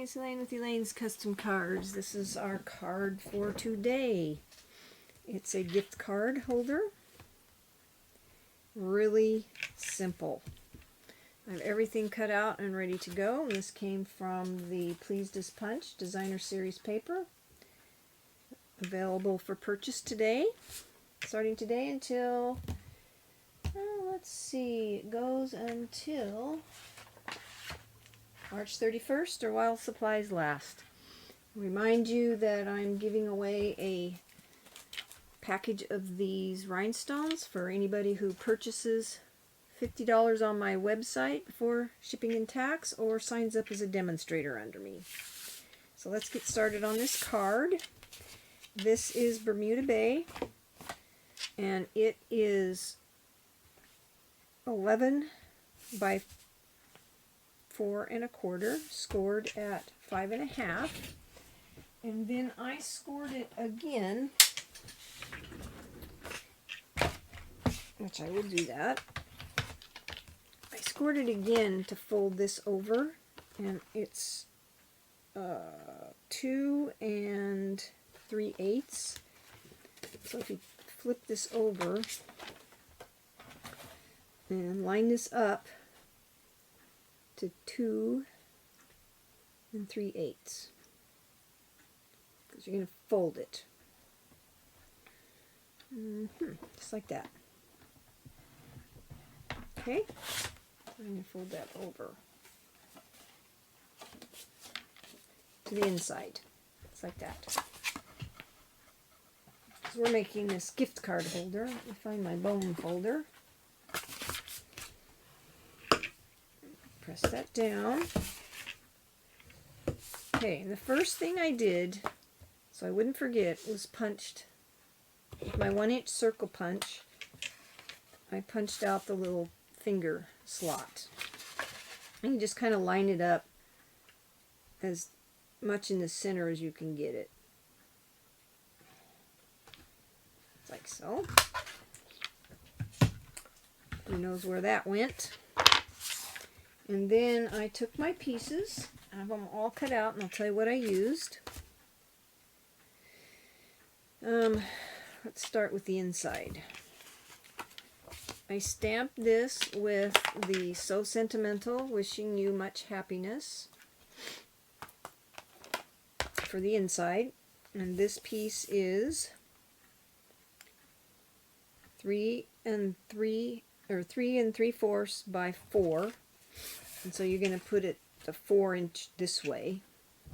it's Elaine with Elaine's Custom Cards. This is our card for today. It's a gift card holder. Really simple. I have everything cut out and ready to go. And this came from the Pleased as Punch Designer Series paper. Available for purchase today. Starting today until, let's see, it goes until March 31st or while supplies last. Remind you that I'm giving away a package of these rhinestones for anybody who purchases $50 on my website before shipping and tax or signs up as a demonstrator under me. So let's get started on this card. This is Bermuda Bay, and it is 11 by 4 1/4, scored at 5 1/2, and then I scored it again, which I will do that. I scored it again to fold this over, and it's 2 3/8. So if you flip this over and line this up to 2 3/8, because you're going to fold it. Just like that. Okay, I'm going to fold that over to the inside. It's like that. So we're making this gift card holder. Let me find my bone folder. Press that down. Okay, and the first thing I did, so I wouldn't forget, was punched with my 1-inch circle punch. I punched out the little finger slot. And you just kind of line it up as much in the center as you can get it. Like so. Who knows where that went? And then I took my pieces, I have them all cut out, and I'll tell you what I used. Let's start with the inside. I stamped this with the So Sentimental, Wishing You Much Happiness for the inside. And this piece is 3 3/4 by 4. And so you're going to put it the 4-inch this way.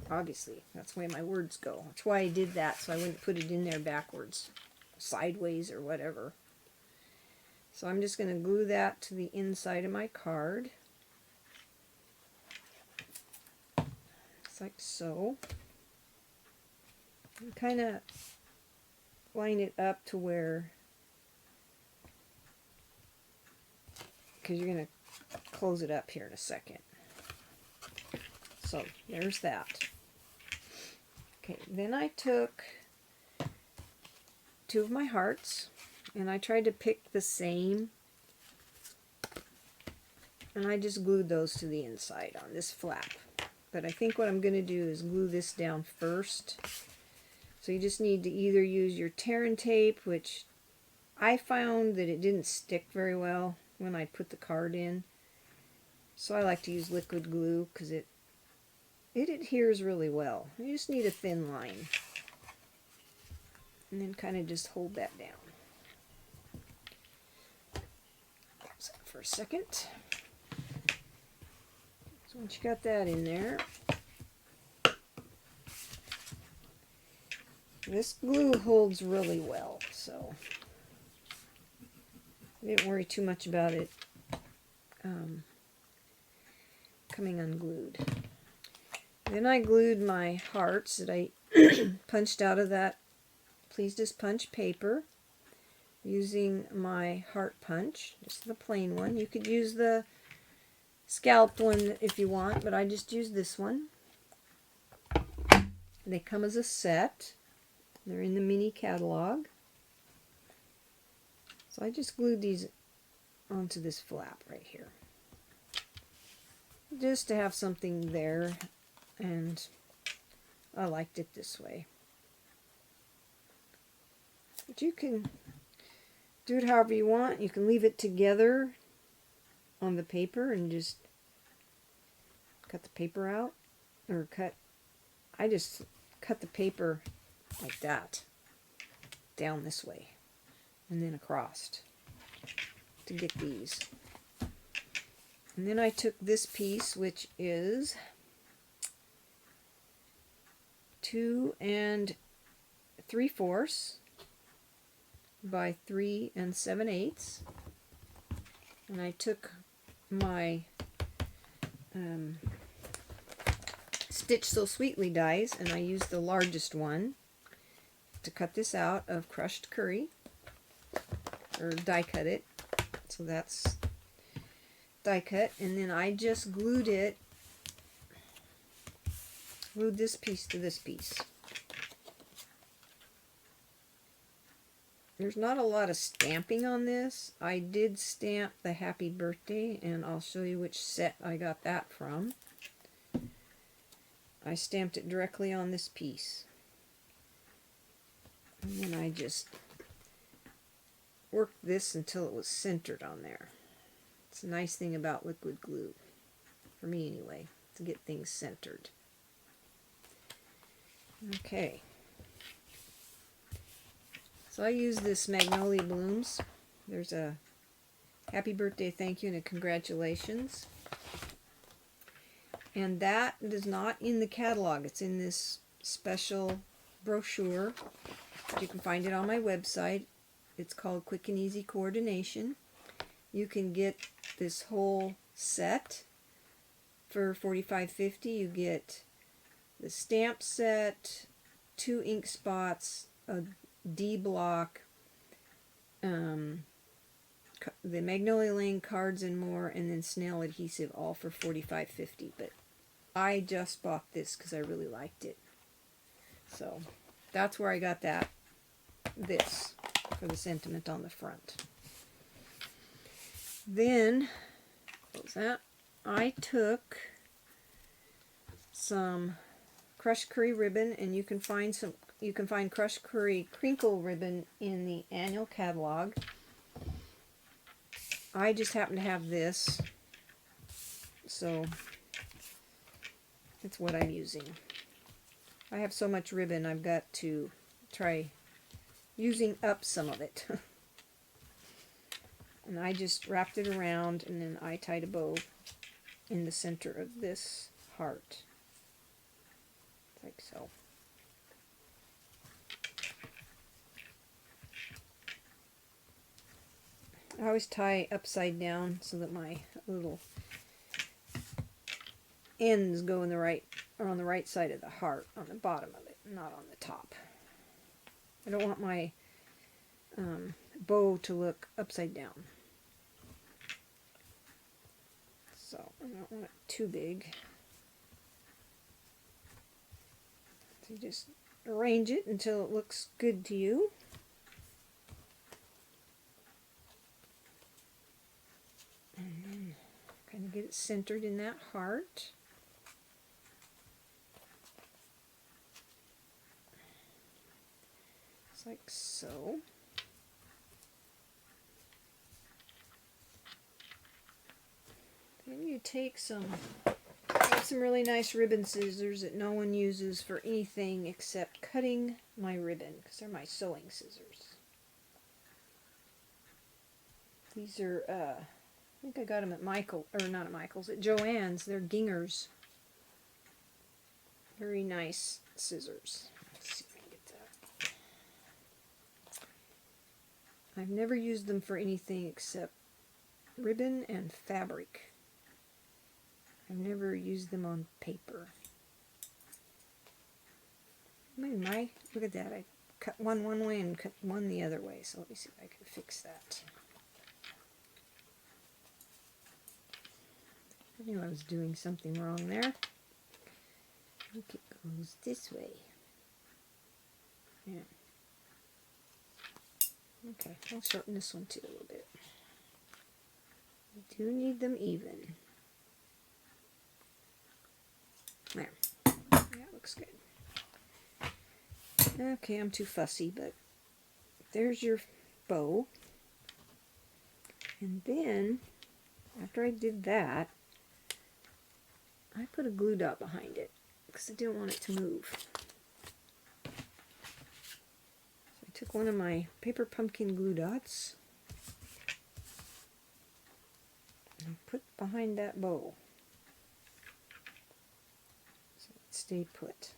Obviously, that's the way my words go. That's why I did that, so I wouldn't put it in there backwards, sideways, or whatever. So I'm just going to glue that to the inside of my card. Just like so. And kind of line it up to where, because you're going to close it up here in a second. So there's that. Okay, then I took 2 of my hearts, and I tried to pick the same, and I just glued those to the inside on this flap. But I think what I'm going to do is glue this down first. So you just need to either use your tear and tape, which I found that it didn't stick very well when I put the card in. So I like to use liquid glue because it adheres really well. You just need a thin line. And then kind of just hold that down. Pause that for a second. So once you got that in there, this glue holds really well, so I didn't worry too much about it coming unglued. Then I glued my hearts that I punched out of that Pleased as Punch paper using my heart punch, just the plain one. You could use the scalped one if you want, but I just used this one. They come as a set. They're in the mini catalog. So I just glued these onto this flap right here, just to have something there and I liked it this way. But you can do it however you want. You can leave it together on the paper and just cut the paper out, or I just cut the paper like that, down this way, and then across to get these. And then I took this piece, which is 2 3/4 by 3 7/8, and I took my Stitch So Sweetly dies, and I used the largest one to cut this out of crushed curry, or die cut it. So that's die cut, and then I just glued this piece to this piece. There's not a lot of stamping on this. I did stamp the happy birthday, and I'll show you which set I got that from. I stamped it directly on this piece. And then I just worked this until it was centered on there. It's a nice thing about liquid glue, for me anyway, to get things centered. Okay. So I use this Magnolia Blooms. There's a happy birthday, thank you, and a congratulations. And that is not in the catalog. It's in this special brochure. You can find it on my website. It's called Quick and Easy Coordination. You can get this whole set for $45.50. You get the stamp set, 2 ink spots, a D block, the Magnolia Elaine cards and more, and then snail adhesive, all for $45.50. But I just bought this because I really liked it. So that's where I got this for the sentiment on the front. Then, what was that? I took some crushed curry ribbon, and you can find crushed curry crinkle ribbon in the annual catalog. I just happen to have this, so that's what I'm using. I have so much ribbon, I've got to try using up some of it. And I just wrapped it around, and then I tied a bow in the center of this heart, like so. I always tie upside down so that my little ends go in the right, or on the right side of the heart, on the bottom of it, not on the top. I don't want my bow to look upside down. So I don't want it too big. So you just arrange it until it looks good to you. And then kind of get it centered in that heart. Just like so. Then you take some really nice ribbon scissors that no one uses for anything except cutting my ribbon, because they're my sewing scissors. These are, I think I got them at Michael, or not at Michael's, at Joann's. They're Gingers. Very nice scissors. Let's see if I can get that. I've never used them for anything except ribbon and fabric. I've never used them on paper. Look at that. I cut one way and cut one the other way. So let me see if I can fix that. I knew I was doing something wrong there. I think it goes this way. Yeah. Okay, I'll shorten this one too a little bit. I do need them even. There. looks good. Okay, I'm too fussy, but there's your bow. And then, after I did that, I put a glue dot behind it because I didn't want it to move. So I took one of my paper pumpkin glue dots and put behind that bow. So it stayed put.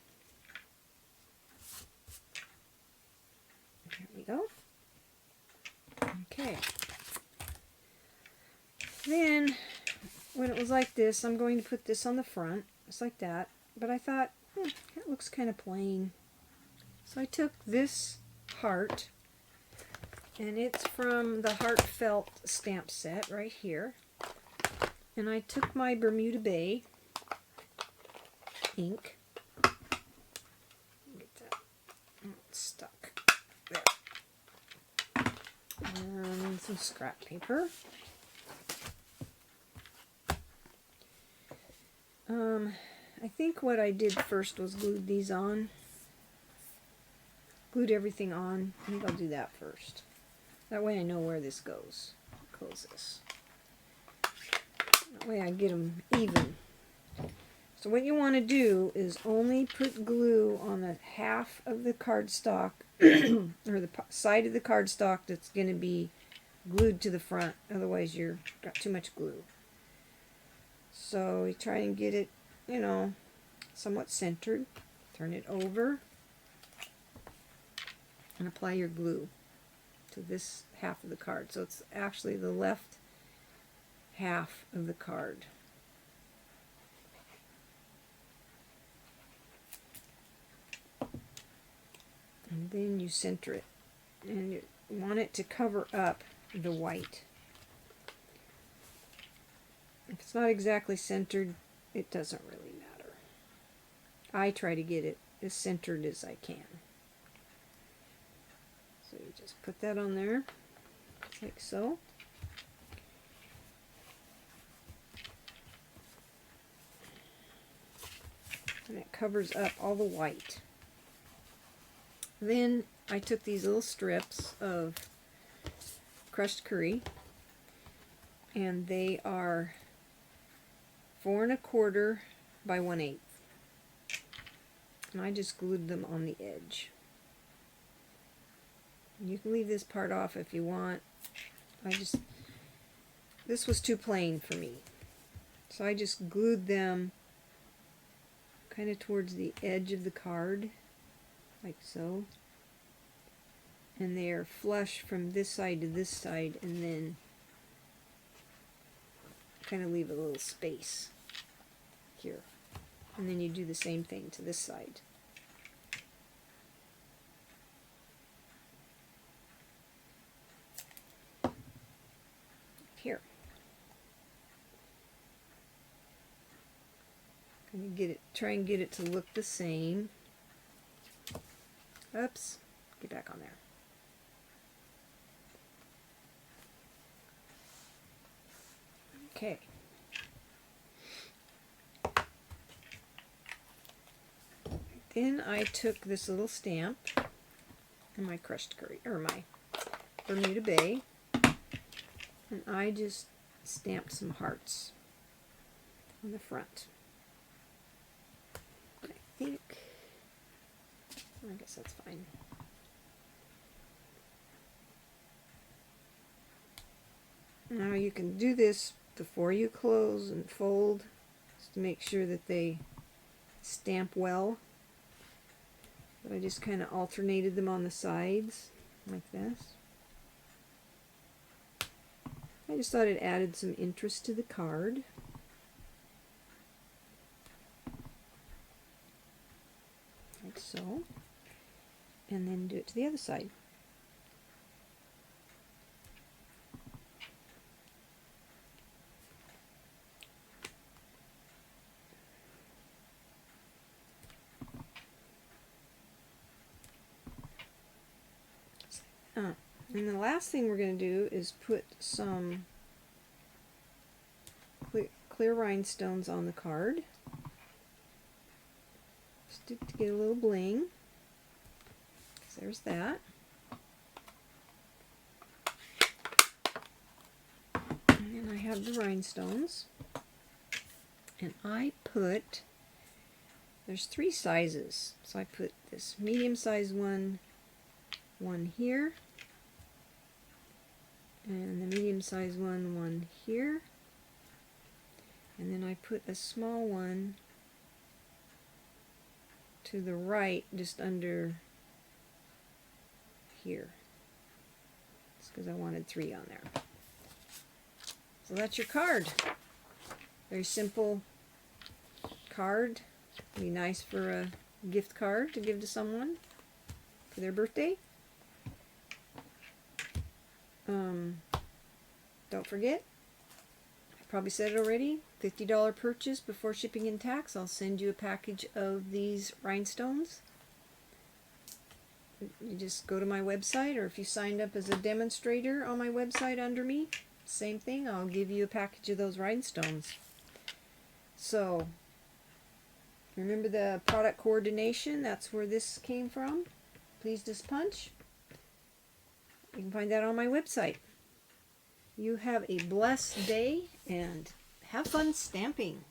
There we go. Okay. Then, when it was like this, I'm going to put this on the front, just like that. But I thought, that looks kind of plain. So I took this heart, and it's from the Heartfelt stamp set right here. And I took my Bermuda Bay ink. Get that it's stuck there. And some scrap paper. I think what I did first was glued these on. Glued everything on. I think I'll do that first. That way I know where this goes. Close this. That way I get them even. So what you want to do is only put glue on the half of the cardstock, or the side of the cardstock that's going to be glued to the front. Otherwise you've got too much glue. So you try and get it, you know, somewhat centered. Turn it over and apply your glue to this half of the card. So it's actually the left half of the card. And then you center it. And you want it to cover up the white. If it's not exactly centered, it doesn't really matter. I try to get it as centered as I can. So you just put that on there, like so. And it covers up all the white. Then I took these little strips of crushed curry, and they are 4 1/4 by 1/8, and I just glued them on the edge. You can leave this part off if you want. This was too plain for me, so I just glued them kind of towards the edge of the card, like so, and they are flush from this side to this side, and then kind of leave a little space here, and then you do the same thing to this side. Here. Try and get it to look the same. Oops, get back on there. Okay. Then I took this little stamp and my crushed curry, or my Bermuda Bay, and I just stamped some hearts on the front. I guess that's fine. Now you can do this before you close and fold, just to make sure that they stamp well. But I just kind of alternated them on the sides, like this. I just thought it added some interest to the card. Like so. And then do it to the other side. And the last thing we're going to do is put some clear rhinestones on the card. Just to get a little bling. So there's that. And I have the rhinestones. And I put, there's 3 sizes. So I put this medium size one here. And the medium size one here. And then I put a small one to the right, just under here. It's because I wanted 3 on there. So that's your card. Very simple card. Be nice for a gift card to give to someone for their birthday. Don't forget, I probably said it already, $50 purchase before shipping and tax. I'll send you a package of these rhinestones. You just go to my website, or if you signed up as a demonstrator on my website under me, same thing, I'll give you a package of those rhinestones. So, remember the product coordination, that's where this came from. Please just punch. You can find that on my website. You have a blessed day and have fun stamping.